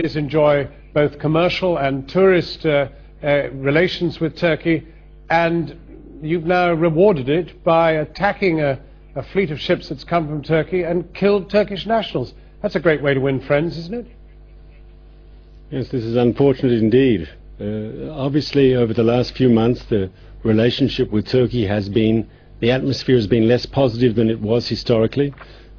enjoy both commercial and tourist relations with Turkey, and you've now rewarded it by attacking a fleet of ships that's come from Turkey and killed Turkish nationals. That's a great way to win friends, isn't it? Yes, this is unfortunate indeed. Obviously, over the last few months, the relationship with Turkey has been, the atmosphere has been less positive than it was historically.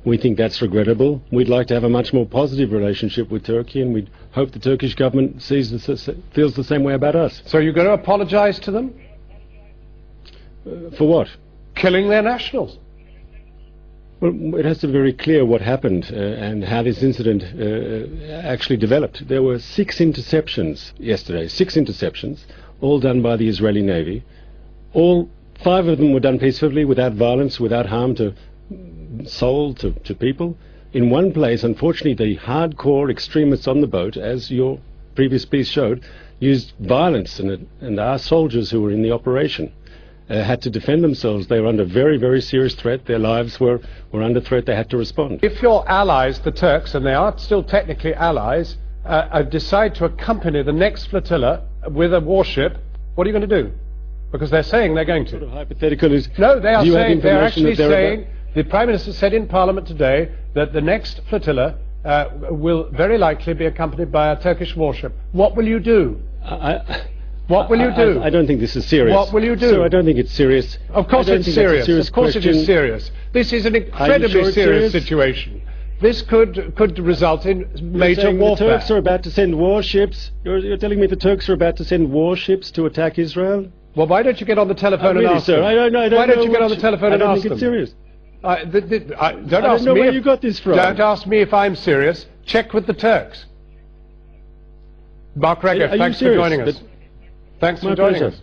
We think that's regrettable. We'd like to have a much more positive relationship with Turkey, and we hope the Turkish government feels the same way about us. So you're going to apologize to them? For what? Killing their nationals. Well, it has to be very clear what happened and how this incident actually developed. There were 6 interceptions yesterday, 6 interceptions, all done by the Israeli Navy. All 5 of them were done peacefully, without violence, without harm to soul, to people. In one place, unfortunately, the hardcore extremists on the boat, as your previous piece showed, used violence, and our soldiers who were in the operation had to defend themselves. They were under very, very serious threat. Their lives were under threat. They had to respond. If your allies, the Turks, and they are still technically allies, decide to accompany the next flotilla with a warship, what are you going to do? Because they're saying they're going to. What sort of hypothetical is... No, they are saying, they're actually saying, about? The Prime Minister said in Parliament today that the next flotilla will very likely be accompanied by a Turkish warship. What will you do? What will you do? I don't think this is serious. What will you do? Sir, I don't think it's serious. Of course it's serious. Of course it is serious. This is an incredibly serious situation. This could result in major warfare. The Turks are about to send warships. You're telling me the Turks are about to send warships to attack Israel? Well, why don't you get on the telephone and ask them? I don't know. Why don't you get on the telephone and ask them? I don't think it's serious. Don't ask me where you got this from. Don't ask me if I'm serious. Check with the Turks. Mark Reger, thanks for joining us. Thanks for joining us.